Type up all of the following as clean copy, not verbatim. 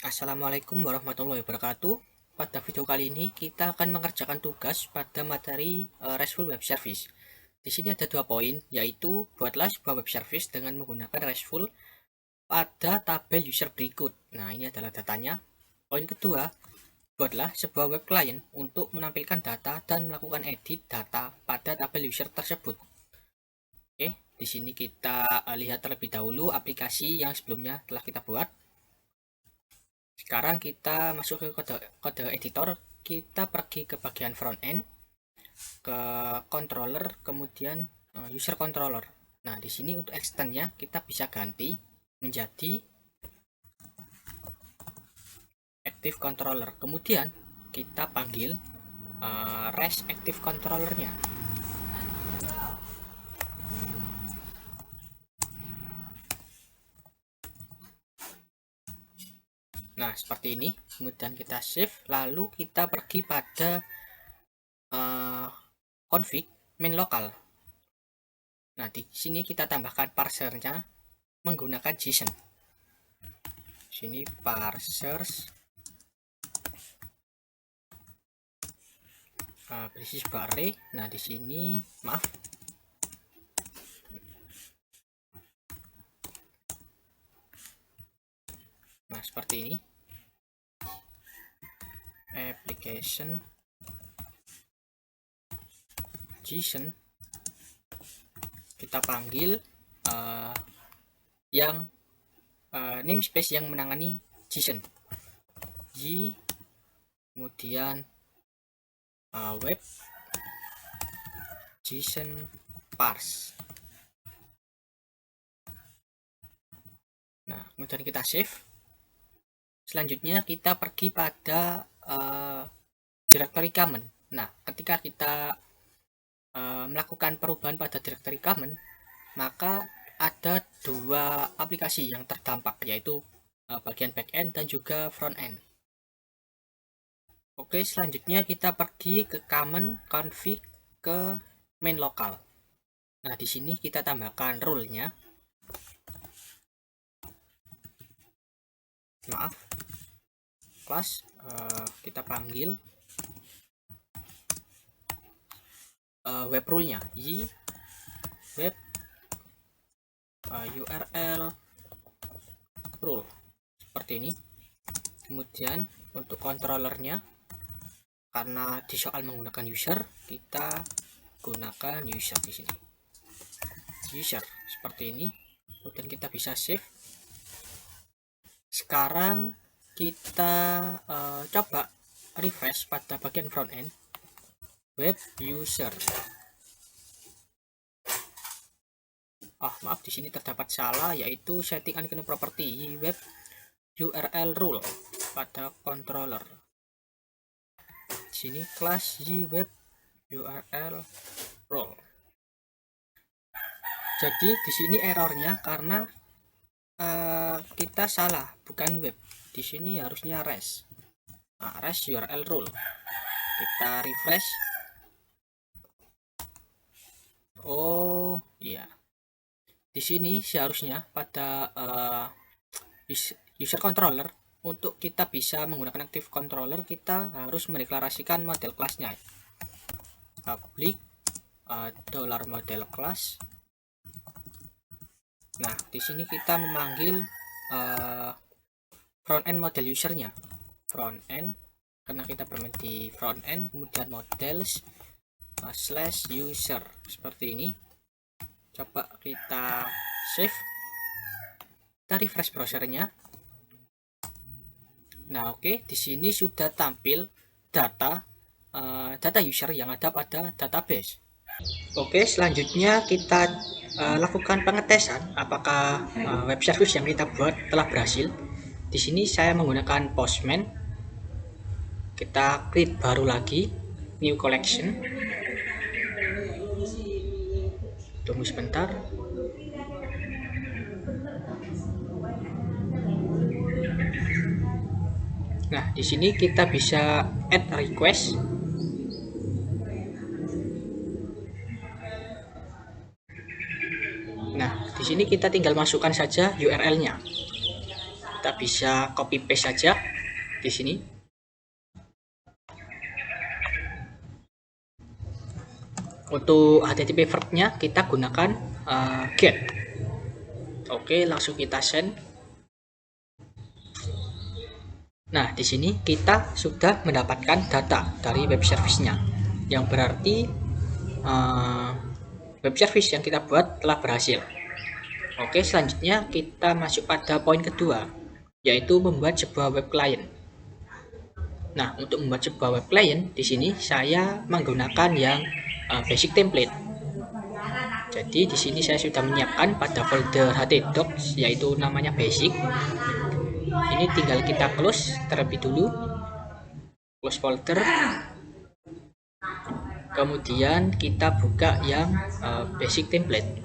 Assalamualaikum warahmatullahi wabarakatuh. Pada video kali ini kita akan mengerjakan tugas pada materi RESTful Web Service. Di sini ada 2 poin, yaitu buatlah sebuah web service dengan menggunakan RESTful pada tabel user berikut. Nah, ini adalah datanya. Poin kedua, buatlah sebuah web client untuk menampilkan data dan melakukan edit data pada tabel user tersebut. Oke, di sini kita lihat terlebih dahulu aplikasi yang sebelumnya telah kita buat. Sekarang kita masuk ke kode editor, kita pergi ke bagian front end, ke controller, kemudian user controller. Nah, di sini untuk extendnya kita bisa ganti menjadi active controller. Kemudian kita panggil REST active controllernya. Nah, seperti ini. Kemudian kita save, lalu kita pergi pada config main lokal. Nah, di sini kita tambahkan parsernya menggunakan JSON. Sini parsers berisi sebuah array. Nah, di sini maaf. Nah, seperti ini. Application JSON, kita panggil yang namespace yang menangani JSON, kemudian web JSON parse. Nah, kemudian kita save. Selanjutnya kita pergi pada directory common. Nah, ketika kita melakukan perubahan pada directory common, maka ada 2 aplikasi yang terdampak, yaitu bagian backend dan juga front end. Oke, selanjutnya kita pergi ke common config ke main lokal. Nah, di sini kita tambahkan rule-nya. Maaf, class kita panggil web rule-nya, web URL rule, seperti ini. Kemudian untuk controllernya, karena di soal menggunakan user, kita gunakan user di sini. User seperti ini. Kemudian kita bisa save. Sekarang kita coba refresh pada bagian front end web user. Maaf, di sini terdapat salah, yaitu setting icon property web URL rule pada controller. Di sini class web URL rule. Jadi di sini errornya karena kita salah, bukan web. Di sini harusnya res. Res URL rule. Kita refresh. Oh iya, di sini seharusnya pada user controller, untuk kita bisa menggunakan active controller, kita harus mendeklarasikan model kelasnya, public $model class. Nah, di sini kita memanggil front end model usernya, front end, karena kita bermain di front end, kemudian models slash user, seperti ini. Coba kita save, kita refresh browsernya. Nah, oke, di sini sudah tampil data user yang ada pada database. Oke, selanjutnya kita lakukan pengetesan apakah web service yang kita buat telah berhasil. Di sini saya menggunakan Postman. Kita create baru lagi, new collection. Tunggu sebentar. Nah, di sini kita bisa add request. Nah, di sini kita tinggal masukkan saja URL-nya. kita bisa copy paste saja di sini. Untuk HTTP verbnya kita gunakan get. Oke, langsung kita send. Nah, di sini kita sudah mendapatkan data dari web service-nya, yang berarti web service yang kita buat telah berhasil. Oke, selanjutnya kita masuk pada poin kedua, yaitu membuat sebuah web client. Nah, untuk membuat sebuah web client, di sini saya menggunakan yang basic template. Jadi di sini saya sudah menyiapkan pada folder htdocs, yaitu namanya basic. Ini tinggal kita close terlebih dulu, close folder. Kemudian kita buka yang basic template,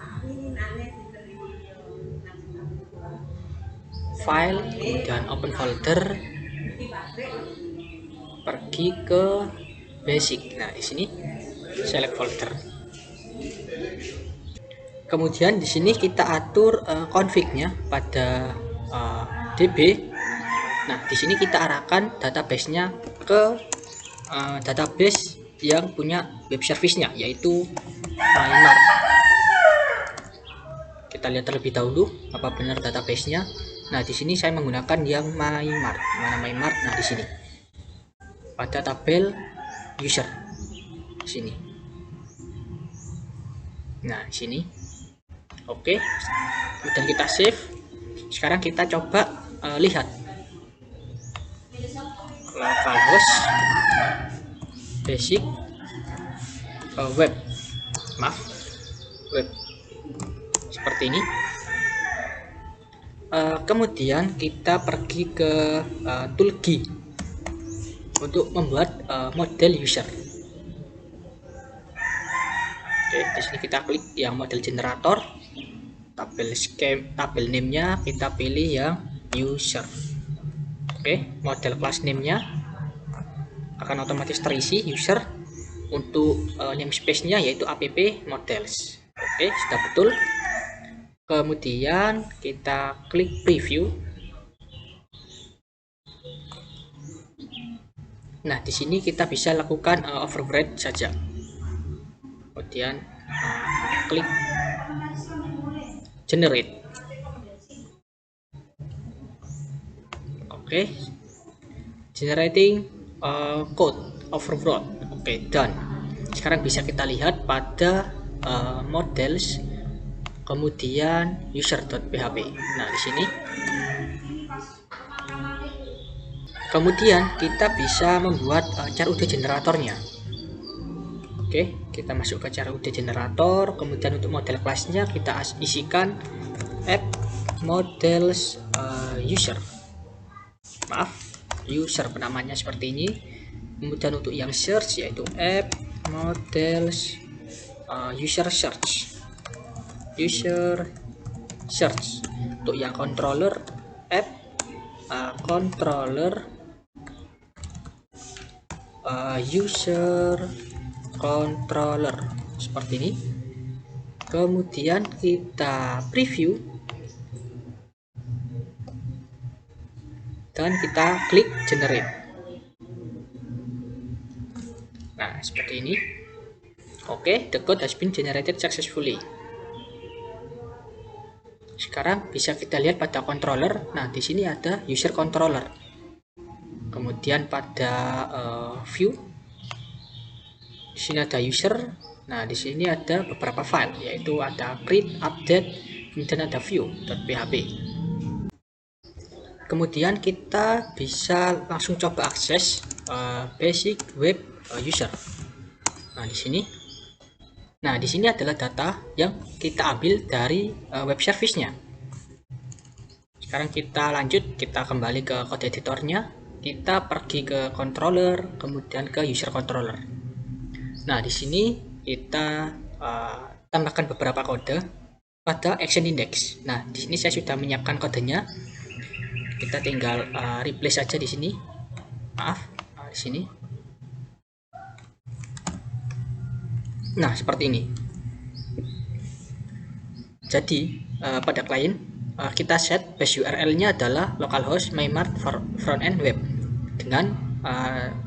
file, kemudian open folder, pergi ke basic. Nah, di sini select folder. Kemudian di sini kita atur config-nya pada DB. Nah, di sini kita arahkan database-nya ke database yang punya web service-nya, yaitu MyMart. Kita lihat terlebih dahulu apa benar database-nya. Nah, di sini saya menggunakan yang MyMart. Mana MyMart? Nah, di sini pada tabel user di sini. Nah, di sini. Oke, kemudian kita save. Sekarang kita coba lihat localhost basic web seperti ini. Kemudian kita pergi ke toolkey untuk membuat model user. Oke, di sini kita klik yang model generator, tabel name-nya kita pilih yang user. Oke, model class name-nya akan otomatis terisi user. Untuk namespace-nya yaitu app models. Oke, sudah betul. Kemudian kita klik preview. Nah, di sini kita bisa lakukan override saja. Kemudian klik generate. Oke, generating code override. Oke, done. Sekarang bisa kita lihat pada models, kemudian user.php. Nah, di sini kemudian kita bisa membuat CRUD generatornya. Oke, kita masuk ke CRUD generator. Kemudian untuk model kelasnya kita isikan app models user. User penamanya seperti ini. Kemudian untuk yang search yaitu app models user search. Untuk yang controller app controller user controller seperti ini. Kemudian kita preview dan kita klik generate. Nah, seperti ini. Oke, the code has been generated successfully. Sekarang bisa kita lihat pada controller. Nah, di sini ada user controller. Kemudian pada view, di sini ada user. Nah, di sini ada beberapa file, yaitu ada create, update, kemudian ada view.php. Kemudian kita bisa langsung coba akses basic web user. Nah, di sini. Nah, di sini adalah data yang kita ambil dari web service-nya. Sekarang kita lanjut, kita kembali ke code editornya, kita pergi ke controller, kemudian ke user controller. Nah, di sini kita tambahkan beberapa kode pada action index. Nah, di sini saya sudah menyiapkan kodenya. Kita tinggal replace saja di sini. Di sini. Nah, seperti ini. Jadi pada klien kita set base URL-nya adalah localhost mymart frontend web dengan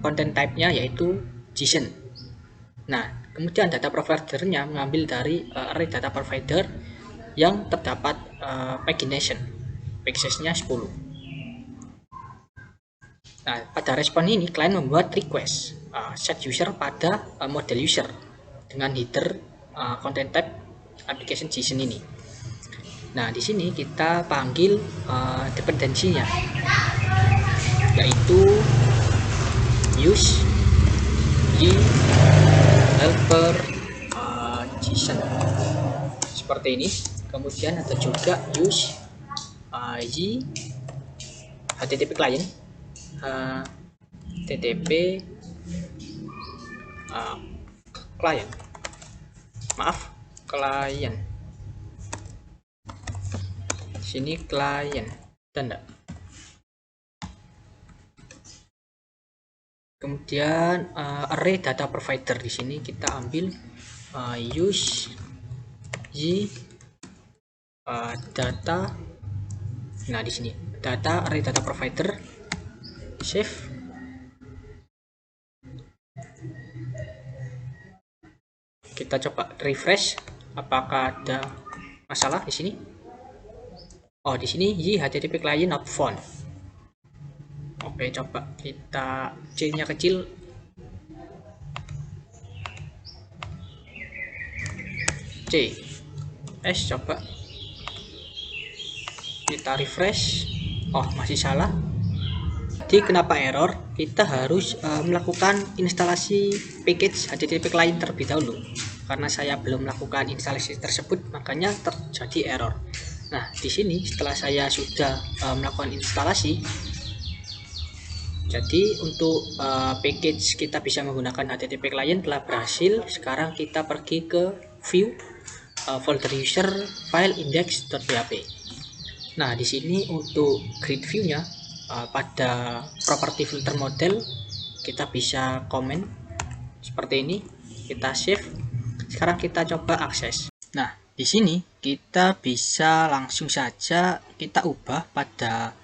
content type-nya yaitu JSON. Nah, kemudian data provider-nya mengambil dari array data provider yang terdapat pagination, pagination-nya 10. Nah, pada respon ini klien membuat request set user pada model user dengan header content type application JSON ini. Nah, di sini kita panggil dependensinya, yaitu use helper JSON seperti ini. Kemudian ada juga use HTTP client, HTTP client, client. Sini client, tanda. Kemudian array data provider di sini kita ambil use data. Nah, di sini data array data provider, save. Kita coba refresh, apakah ada masalah di sini? Oh, di sini HTTP client not found. Oke, coba kita C-nya kecil. C. Coba kita refresh. Oh, masih salah. Jadi kenapa error? Kita harus melakukan instalasi package HTTP client terlebih dahulu. Karena saya belum melakukan instalasi tersebut, makanya terjadi error. Nah, di sini setelah saya sudah melakukan instalasi, jadi untuk package kita bisa menggunakan HTTP client telah berhasil. Sekarang kita pergi ke view folder user file index.php. Nah, di sini untuk grid view-nya pada property filter model kita bisa komen seperti ini. Kita save. Sekarang kita coba akses. Nah, di sini kita bisa langsung saja kita ubah pada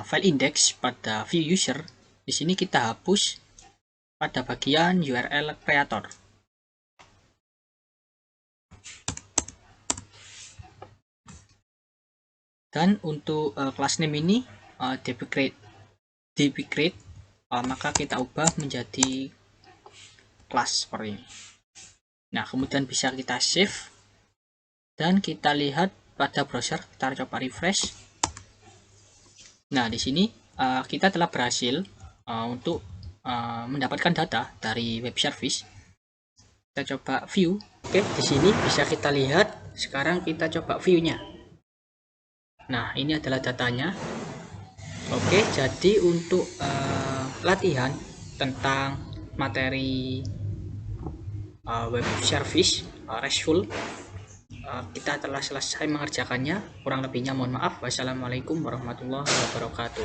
file index pada view user. Di sini kita hapus pada bagian URL creator. Dan untuk class name ini dbcreate, maka kita ubah menjadi class seperti ini. Nah, kemudian bisa kita save dan kita lihat pada browser. Kita coba refresh. Nah, di sini kita telah berhasil untuk mendapatkan data dari web service. Kita coba view. Oke, di sini bisa kita lihat. Sekarang kita coba view-nya. Nah, ini adalah datanya. Oke, jadi untuk latihan tentang materi web service RESTful, kita telah selesai mengerjakannya. Kurang lebihnya mohon maaf. Wassalamualaikum warahmatullahi wabarakatuh.